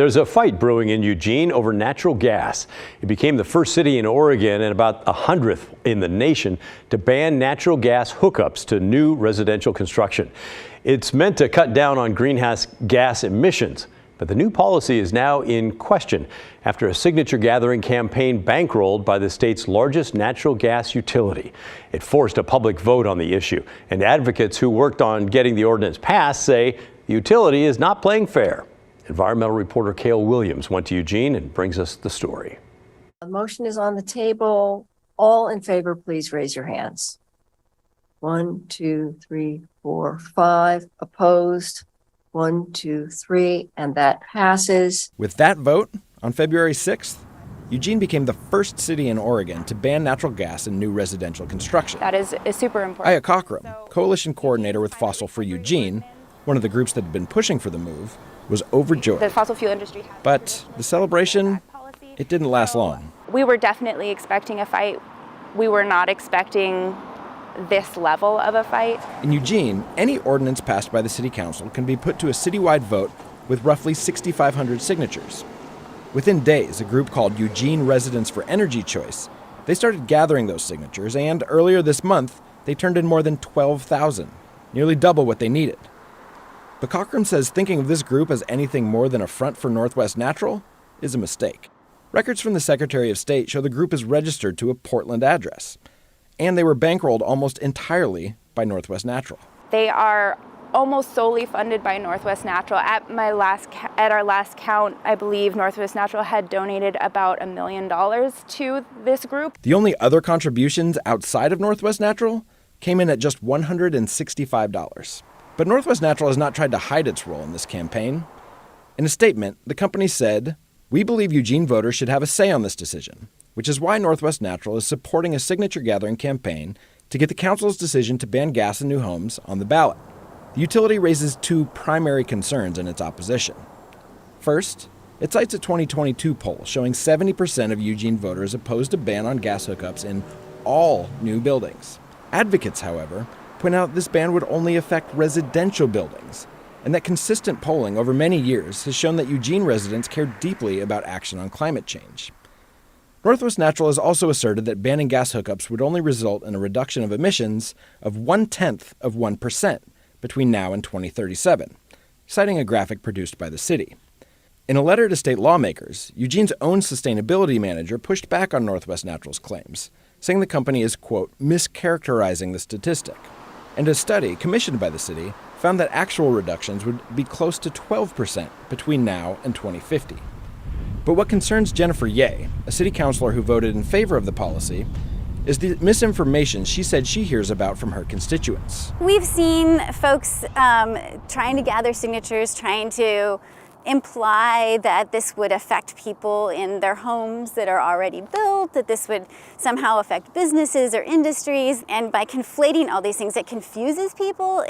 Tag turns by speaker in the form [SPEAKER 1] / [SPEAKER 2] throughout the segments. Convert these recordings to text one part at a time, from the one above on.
[SPEAKER 1] There's a fight brewing in Eugene over natural gas. It became the first city in Oregon and about 100th in the nation to ban natural gas hookups to new residential construction. It's meant to cut down on greenhouse gas emissions, but the new policy is now in question after a signature gathering campaign bankrolled by the state's largest natural gas utility. It forced a public vote on the issue, and advocates who worked on getting the ordinance passed say the utility is not playing fair. Environmental reporter Cale Williams went to Eugene and brings us the story.
[SPEAKER 2] The motion is on the table. All in favor, please raise your hands. 1, 2, 3, 4, 5. Opposed? 1, 2, 3, and that passes.
[SPEAKER 3] With that vote, on February 6th, Eugene became the first city in Oregon to ban natural gas in new residential construction.
[SPEAKER 4] That is super important.
[SPEAKER 3] Aya Cockrum, coalition coordinator with Fossil Free Eugene, one of the groups that had been pushing for the move, was overjoyed.
[SPEAKER 4] The fossil fuel industry.
[SPEAKER 3] But the celebration, it didn't last long.
[SPEAKER 4] We were definitely expecting a fight. We were not expecting this level of a fight.
[SPEAKER 3] In Eugene, any ordinance passed by the city council can be put to a citywide vote with roughly 6,500 signatures. Within days, a group called Eugene Residents for Energy Choice, they started gathering those signatures, and earlier this month, they turned in more than 12,000, nearly double what they needed. But Cockrum says thinking of this group as anything more than a front for Northwest Natural is a mistake. Records from the Secretary of State show the group is registered to a Portland address, and they were bankrolled almost entirely by Northwest Natural.
[SPEAKER 4] They are almost solely funded by Northwest Natural. At our last count, I believe Northwest Natural had donated about $1 million to this group.
[SPEAKER 3] The only other contributions outside of Northwest Natural came in at just $165. But Northwest Natural has not tried to hide its role in this campaign. In a statement, the company said, "We believe Eugene voters should have a say on this decision, which is why Northwest Natural is supporting a signature gathering campaign to get the council's decision to ban gas in new homes on the ballot." The utility raises two primary concerns in its opposition. First, it cites a 2022 poll showing 70% of Eugene voters opposed a ban on gas hookups in all new buildings. Advocates, however, point out this ban would only affect residential buildings, and that consistent polling over many years has shown that Eugene residents care deeply about action on climate change. Northwest Natural has also asserted that banning gas hookups would only result in a reduction of emissions of 0.1% between now and 2037, citing a graphic produced by the city. In a letter to state lawmakers, Eugene's own sustainability manager pushed back on Northwest Natural's claims, saying the company is, quote, mischaracterizing the statistic. And a study commissioned by the city found that actual reductions would be close to 12% between now and 2050. But what concerns Jennifer Ye, a city councilor who voted in favor of the policy, is the misinformation she said she hears about from her constituents.
[SPEAKER 5] We've seen folks trying to gather signatures, trying to imply that this would affect people in their homes that are already built, that this would somehow affect businesses or industries. And by conflating all these things, it confuses people.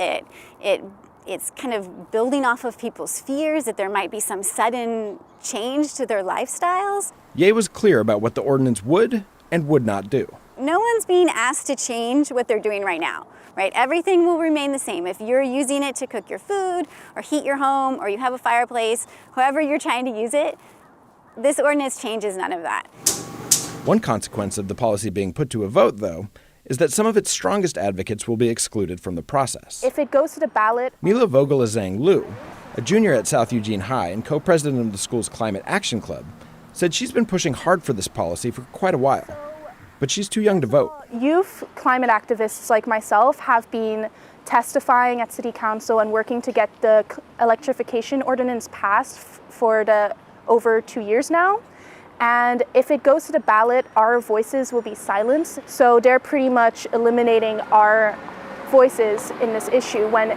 [SPEAKER 5] It's kind of building off of people's fears that there might be some sudden change to their lifestyles.
[SPEAKER 3] Ye was clear about what the ordinance would and would not do.
[SPEAKER 5] No one's being asked to change what they're doing right now, right? Everything will remain the same. If you're using it to cook your food or heat your home or you have a fireplace, however you're trying to use it, this ordinance changes none of that.
[SPEAKER 3] One consequence of the policy being put to a vote, though, is that some of its strongest advocates will be excluded from the process.
[SPEAKER 4] If it goes to the ballot...
[SPEAKER 3] Mila Vogelazang Liu, a junior at South Eugene High and co-president of the school's Climate Action Club, said she's been pushing hard for this policy for quite a while. But she's too young to vote.
[SPEAKER 6] Youth climate activists like myself have been testifying at City Council and working to get the electrification ordinance passed for over 2 years now. And if it goes to the ballot, our voices will be silenced. So they're pretty much eliminating our voices in this issue when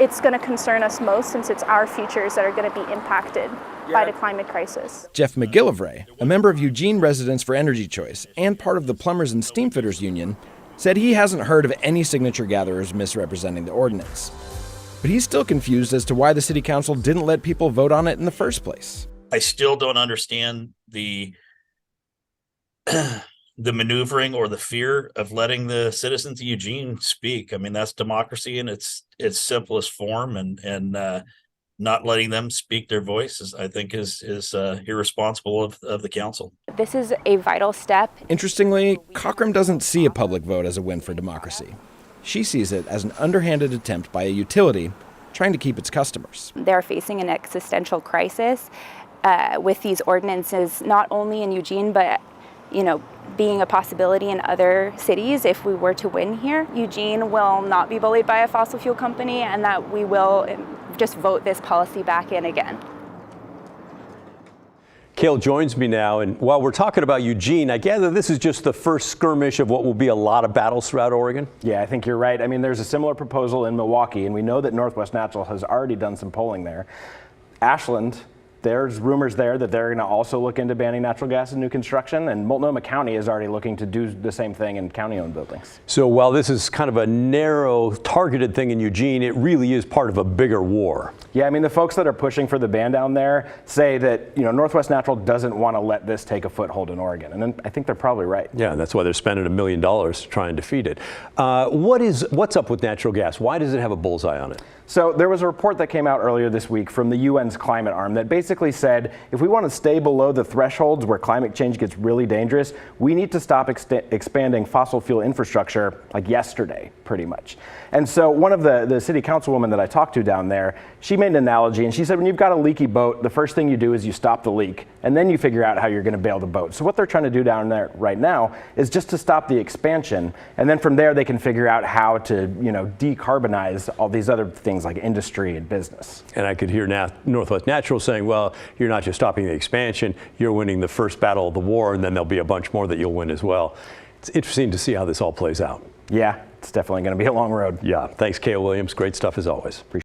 [SPEAKER 6] it's going to concern us most, since it's our futures that are going to be impacted by the climate crisis.
[SPEAKER 3] Jeff McGillivray, a member of Eugene Residents for Energy Choice and part of the Plumbers and Steamfitters Union, said he hasn't heard of any signature gatherers misrepresenting the ordinance. But he's still confused as to why the city council didn't let people vote on it in the first place.
[SPEAKER 7] I still don't understand the maneuvering or the fear of letting the citizens of Eugene speak. I mean, that's democracy in its simplest form. And not letting them speak their voice I think is irresponsible of the council.
[SPEAKER 4] This is a vital step.
[SPEAKER 3] Interestingly, Cockrum doesn't see a public vote as a win for democracy. She sees it as an underhanded attempt by a utility trying to keep its customers.
[SPEAKER 4] They're facing an existential crisis with these ordinances, not only in Eugene, but being a possibility in other cities if we were to win here. Eugene will not be bullied by a fossil fuel company, and that we will just vote this policy back in again.
[SPEAKER 1] Cale joins me now, and while we're talking about Eugene, I gather this is just the first skirmish of what will be a lot of battles throughout Oregon?
[SPEAKER 8] Yeah, I think you're right. I mean, there's a similar proposal in Milwaukee, and we know that Northwest Natural has already done some polling there. Ashland, there's rumors there that they're going to also look into banning natural gas in new construction, and Multnomah County is already looking to do the same thing in county-owned buildings.
[SPEAKER 1] So while this is kind of a narrow, targeted thing in Eugene, it really is part of a bigger war.
[SPEAKER 8] Yeah, I mean, the folks that are pushing for the ban down there say that, Northwest Natural doesn't want to let this take a foothold in Oregon, and then I think they're probably right.
[SPEAKER 1] Yeah, that's why they're spending $1 million to try and defeat it. What's up with natural gas? Why does it have a bullseye on it?
[SPEAKER 8] So there was a report that came out earlier this week from the UN's climate arm that basically said if we want to stay below the thresholds where climate change gets really dangerous, we need to stop expanding fossil fuel infrastructure like yesterday, pretty much. And so one of the city councilwomen that I talked to down there, she made an analogy, and she said when you've got a leaky boat, the first thing you do is you stop the leak, and then you figure out how you're going to bail the boat. So what they're trying to do down there right now is just to stop the expansion, and then from there they can figure out how to decarbonize all these other things like industry and business.
[SPEAKER 1] And I could hear now Northwest Natural saying, well, you're not just stopping the expansion, you're winning the first battle of the war, and then there'll be a bunch more that you'll win as well. It's interesting to see how this all plays out.
[SPEAKER 8] Yeah, it's definitely going to be a long road.
[SPEAKER 1] Yeah, thanks, Cale Williams. Great stuff as always.